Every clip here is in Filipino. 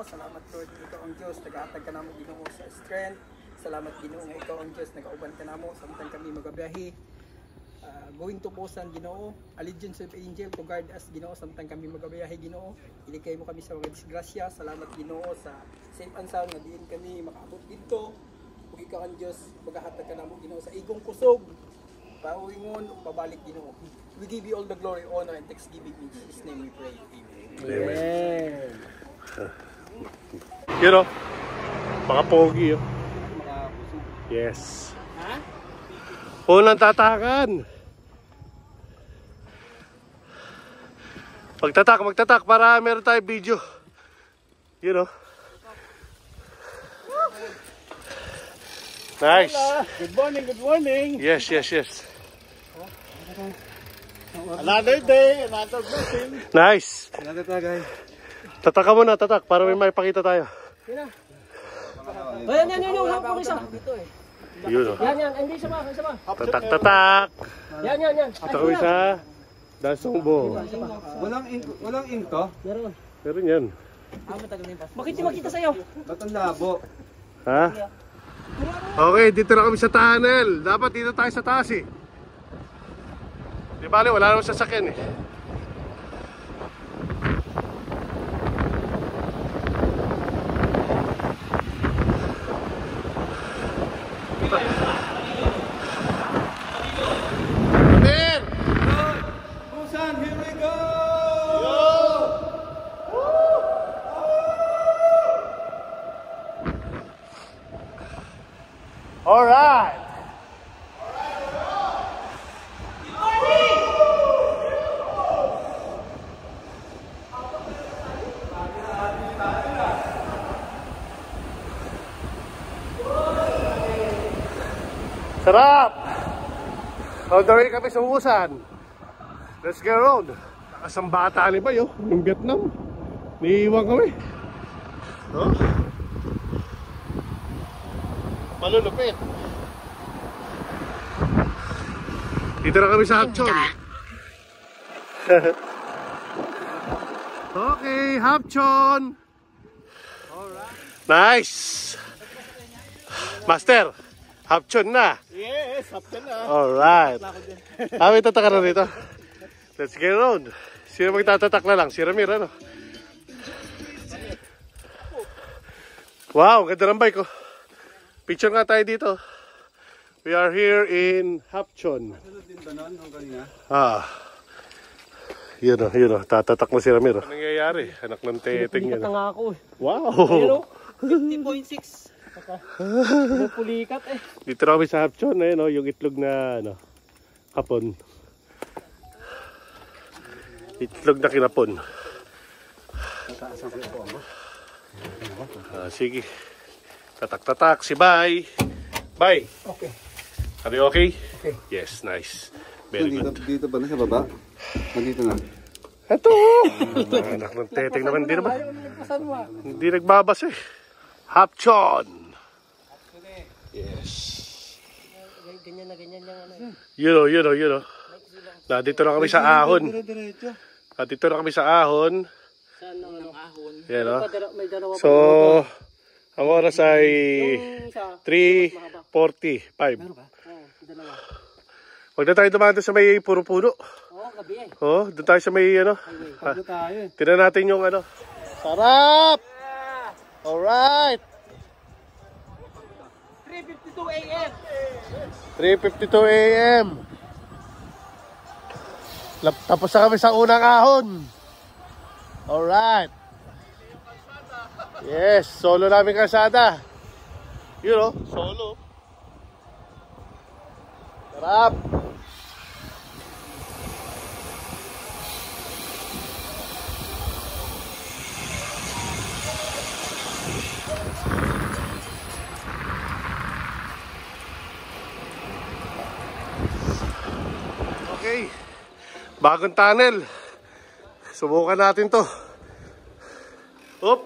Salamat Lord, ikaw ang Diyos, nag-aatag ka namo Ginoo sa strength. Salamat Ginoo nga ikaw ang Diyos, nag-auban ka namo samtang kami magabiyahe. Going to Busan Ginoo, allegiance of angel to guard us Ginoo samtang kami magabiyahe Ginoo. Iligay mo kami sa mga disgrasya. Salamat Ginoo sa safe and sound nga diin kami makaabot dito. Ug ikaw ang Diyos, magahatag ka namo Ginoo sa igong kusog. Pauwingon ug pabalik Ginoo. We give you all the glory, honor and thanksgiving in Jesus' name we pray. Amen. Amen. You know, mga pogi yun. Yes. Ha? Unang tatakan. Magtatak para meron tayo video. You know. Nice. Good morning, good morning. Yes. Another day, another blessing. Nice. Another tagay. Tatak ka muna, tatak, para may maipakita tayo. Yan. Wala pa ako dito eh. Yun o. Yan, hindi sama. Tatak. Yan. Ito kami sa Dasongbo. Walang ink to? Meron yan. Bakit di makita sa'yo? Ba't ang labo? Ha? Okay, dito na kami sa tunnel. Dapat dito tayo sa taas eh. Di bale, wala naman sasakyan eh. Busan, here we go! All right. Sarap. On the way kami sa Busan. Let's get around. Nakasang bata ni ba yun? Yung Vietnam. Niiwan kami. Oh. Malulupit. Dito na kami sa Hapchon. Okay, Hapchon. Nice. Master, Hapchon na. Yes, hapon na. Alright. May tatak na rito. Let's get around. Sino magtatatak na lang? Si Ramir, ano? Wow, ganda ng bike oh. Picture nga tayo dito. We are here in Hapchon. Yun o. Tatatak mo si Ramiro. Ano nangyayari? Anak ng teteng yan. Pulikat na nga ako eh. Wow! 50.6. Pulikat eh. Dito na kami sa Hapchon. Ayun o, yung itlog na hapon. Itlog na kinapon. Sige. Tatak-tatak si Bay. Bay. Okay. Are you okay? Okay. Yes, nice. Very good. Dito ba na sa baba? Nandito na. Ito! Anak ng teteng naman. Hindi nagbabas eh. Hapchon! Yes. Ganyan na yung ano. You know. Nandito na kami sa ahon. Nandito na kami sa ahon. Saan naman ang ahon? Yan o. May dalawa So, ang oras ay 3:45. Dalawa. Huwag na tayo dumaan sa may puro-puro. Oo, gabi eh. Oh, doon tayo sa may ano. Pagod tayo. Tignan natin yung ano. Sarap! Alright! 3:52 AM. 3:52 AM. Tapos na kami sa unang ahon. Alright. Yes, solo namin kalsada. You know, solo. Sarap. Okay. Bagong tunnel. Subukan natin to. Up.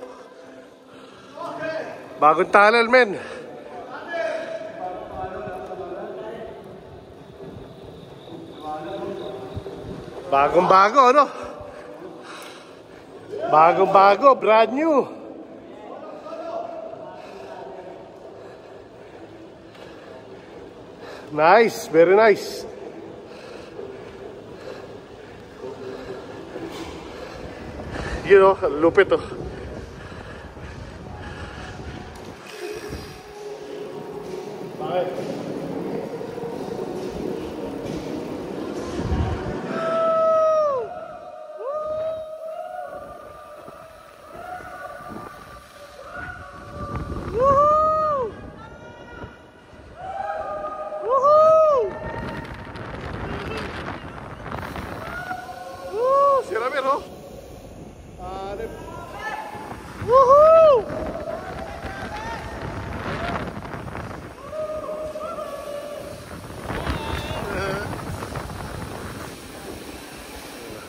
Bagong tunnel, men. Bagong-bago, ano? Bagong-bago, brand new. Nice, very nice. You know, lupit oh. Bakit?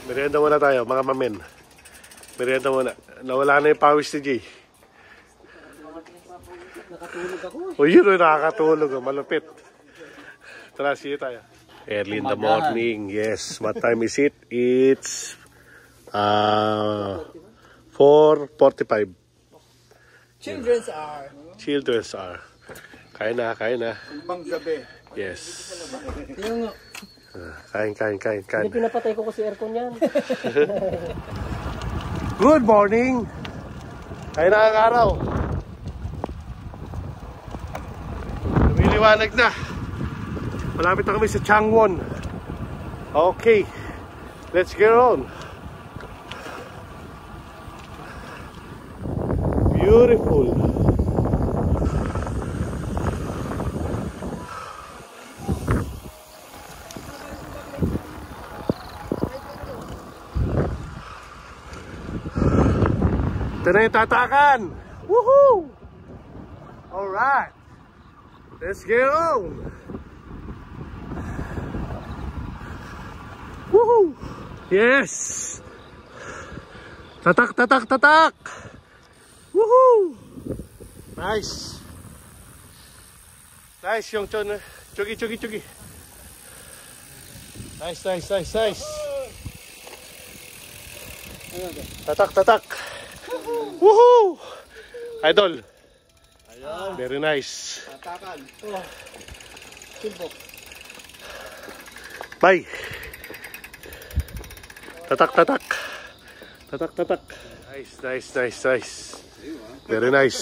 Merienda muna tayo, mga mamen. Merienda muna. Nawala na yung pawis ni Jay. Nakatulog ako. O yun, nakakatulog. Malupit. Tara, see you tayo. Early in the morning. Yes. What time is it? It's 4:45. Children's are. Kain na, kain na. Ibang gabi. Yes. Yung Kain. hindi pinapatay ko kasi aircon yan. Good morning. Kain na ang araw. Lumiliwanag na. Malapit na kami sa Changwon. Okay. Let's get on. Beautiful. Ito na yung tatakan. Woohoo! Alright. Let's get on. Woohoo! Yes! Tatak! Woohoo! Nice! Nice yung chon. Chugi. Nice. Tatak! Woohoo! Idol! Very nice. Tatakan. Silbok. Bye! Tatak. Nice. Very nice.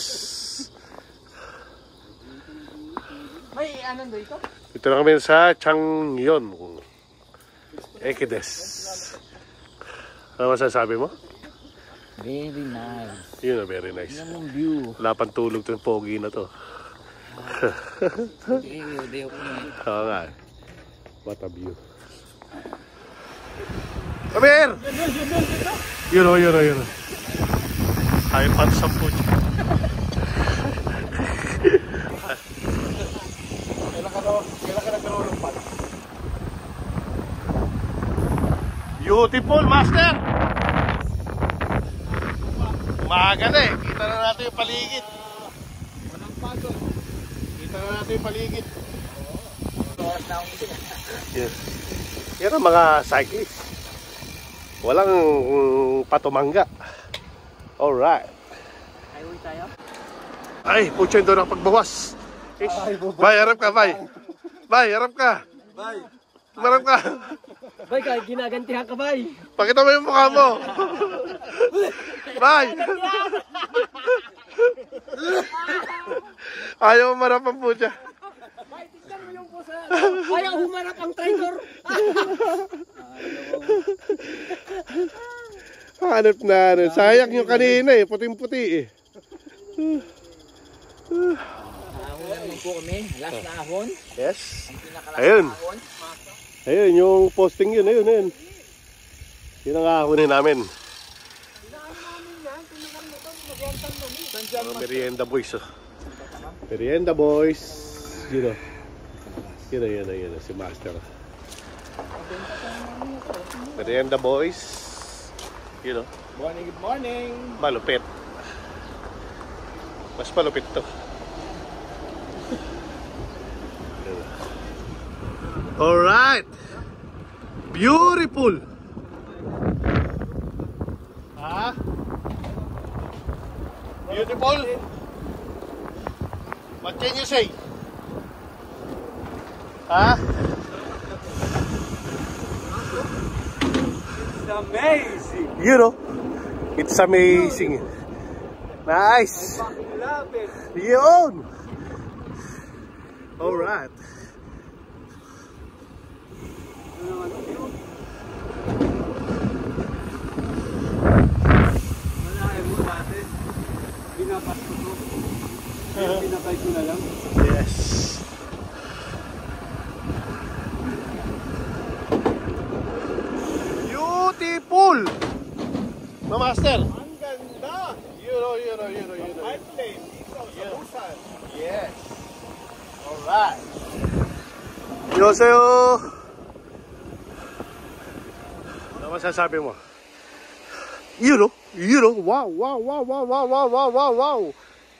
May anong dito? Ito na kami sa Changwon. Ekides. Ano masasabi mo? Very nice. Yun na, very nice. Yan ang view. Wala pang tulog itong pogi na to. Oo nga. What a view. Come here! Yun o. Ayaw pa sa puch. Kailan ka nagkaroon ng pan? Beautiful, master! Umaga na eh. Kita na natin yung paligid. Walang pagod. Kita na natin yung paligid. Oras na akong ito. Yes. Yan ang mga cyclist. Walang patumangga. Alright. Highway tayo? Ay, putya doon ang pagbawas. Bay, harap ka, bay. Bay, harap ka. Bye. Harap ka. Bay, kahit ginagantihan ka, bay. Pakita mo yung mukha mo. Bay. Ayaw mo marap ang putya. Bay, tignan mo yung pusa. Ayaw humarap ang traitor. Hanap na. Sayang yung kanina eh. Puting-puti eh. Ahunan mo po kami. Last na ahon. Yes. Ang pinakalas Ayun. na ahon. Ayun, yung posting yun. Ayun. Yun ang ahunin namin. Mga merienda boys. Oh. Merienda boys. Yun o. Yun. Si Master. Merienda boys. You know, Morning, good morning. malupit. Mas malupit to. Alright. Beautiful. Ha? Beautiful. What can you say? Ha? It's amazing. You know, it's amazing. Nice. Love it. Yun. Alright. Malaki mo dati. Binapas ko to. Pinakay ko na lang. Yes. Beautiful. No, Master. Ang ganda. You know. I play dito sa Busan. Yes. Alright. Yoseyo. Ano masasabi mo? You know. Wow.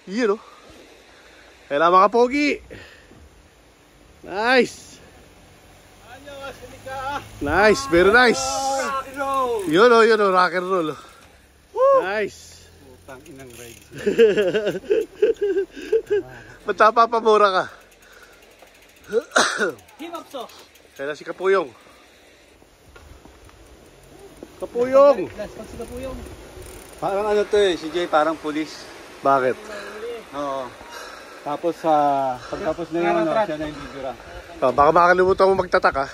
You know. Kailan mga pogi. Nice. Nice, very nice. You know, rock and roll. Nice. Putang inang ride. Ba't napapamura ka? Himapso. Kaya si Kapuyong. Kapuyong! Pag si Kapuyong. Parang ano to eh, si Jay parang pulis. Bakit? Oo. Tapos pagtapos na yun, siya na yung bibira. Oh, baka makalimutan mo magtatak ha.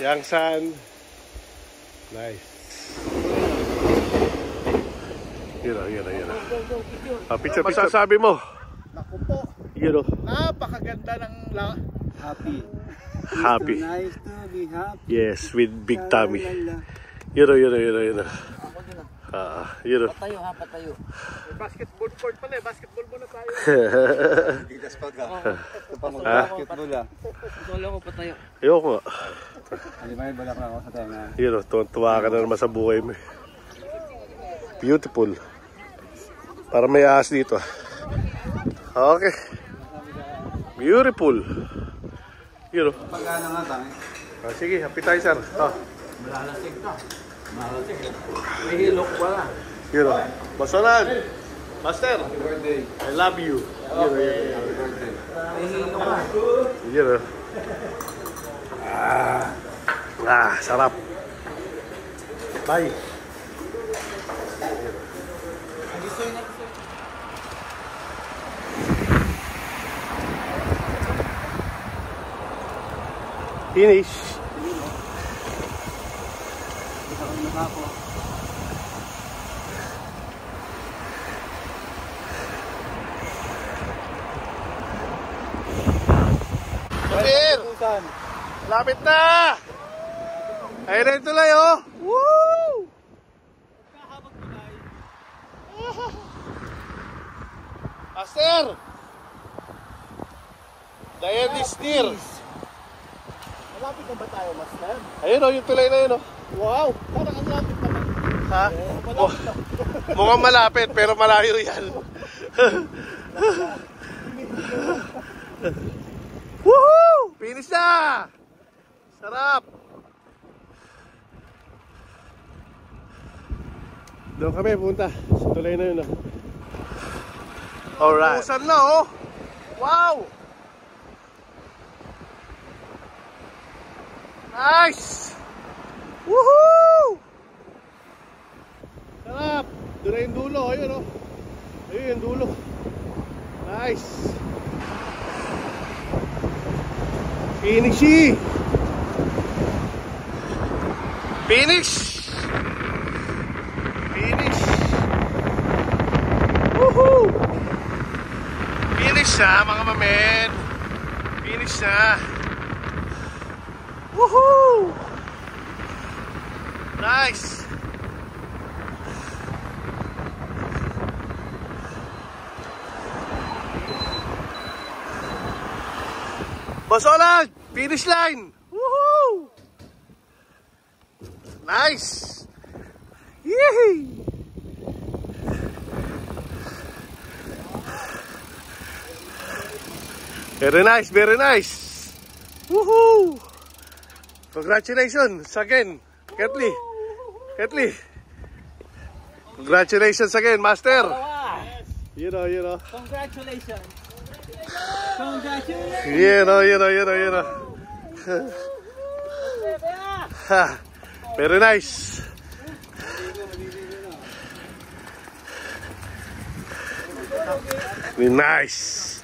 Yang San. Nice. Yun o. Picture. Masasabi mo? Naku po, Yun o. napakaganda ng happy. Happy. Nice to be happy. Yes, with Big Tommy. Lalala. Yun o. Ako din ah. Patayo. Basketball court pala eh, basketball muna tayo. Didas pa ka. Ito pa mag-basketball ah. Solo ko patayo. Ayoko nga. Hindi ba yung balak na ako sa tenga? Yun o. Tuwa ka na naman sa buhay mo. Beautiful. Para may ahas dito. Okay. Beautiful. Yun o. Pagkano nga tayo? Sige, appetizer. Malalasig ka. Malalasig. May hilok pala. Yun o. Basalan. Master, Happy birthday. I love you. Happy birthday. May hilok ka. Yun o. Sarap. Bye. Finish. Kapir! Lapit na! Ayun na yung tulay, oh! Woo! Master! Diane is near. Malapit na ba tayo, Master? Ayun, oh, yung tulay na yun, oh. Wow! Parang ang lapit naman. Ha? Mukhang malapit, pero malayo yan. Woohoo! Finish na! Sarap! Doon kami punta. Sa tulay na yun, oh. Alright. Usan na, oh! Wow! Nice! Woohoo! Sarap! Doon na yung dulo, ayun, oh. Ayun yung dulo. Nice! Finishing! Finish! Finish! Woohoo! Finish na, mga mamen! Finish na! Woohoo! Nice! Boss Olag, finish line! Woohoo! Nice! Yee! Very nice, very nice! Woohoo! Congratulations again, Ketley. Ketley. Congratulations again, Master. You know. Congratulations. Congratulations. You know. Ha, very nice. Nice.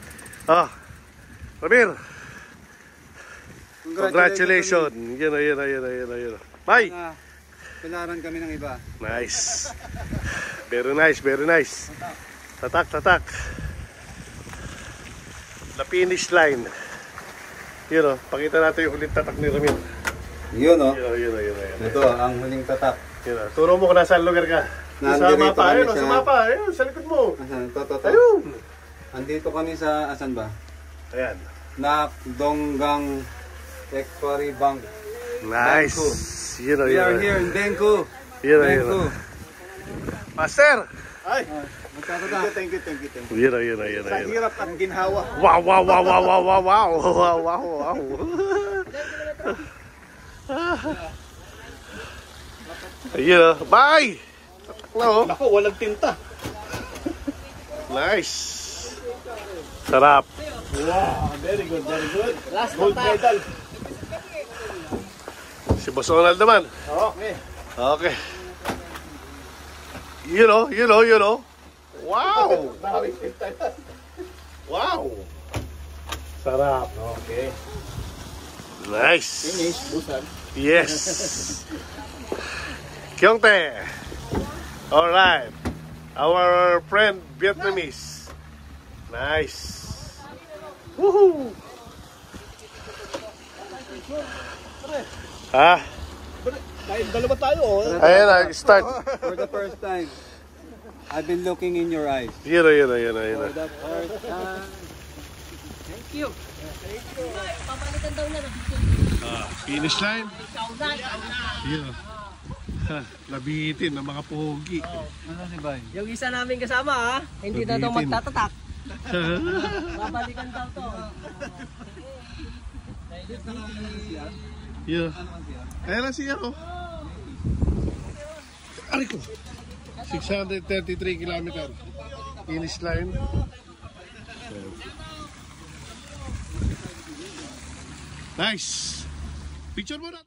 Oh, Ramir. Congratulations. You know. Bye. Tularan kami ng iba. Nice. Very nice. Tatak. The finish line. You know, pakita natin yung huling tatak ni Ramir. Yun, oh. Yun. Ito, ang huling tatak. You know, turo mo kung nasaan lugar ka. Sa Nandito mapa, kami ayun, sa- sa mapa, ayun, sa likod mo. Ito. Ayun. Andito kami sa, asan ba? Ayan. Nakdonggang Equity Bank. Nice. You know. We are here in Bengko. Yun. Master. Ay, magkakata. Thank you. Yun. Hirap at ginhawa. Wow. You know, bye. No. Ako, walang tinta. Nice. Sarap. Wow, very good. Last Gold medal. Si Boss Ronald naman. Okay. Okay. You know. Wow. Maraming tinta yan. Wow. Sarap. Okay. Nice. Finish, busan. Yes. Kyongtae. All right. Our friend Vietnamese. Nice. Woohoo. Ha? Dahil dalawa tayo, oh. Ayan na, start. For the first time, I've been looking in your eyes. Yun na. For the first time. Thank you. Papalitan daw na. Finish line. Kauna. Yun. Ha, labitin ng mga pogi. Ano si Bay? Yung isa namin kasama ha, hindi na daw Sabitin. magtatatak. Babalikan daw to. Yun. Ayan na siya, oh. Ari ko. 633 kilometer. Finish line. Nice. Picture mo na.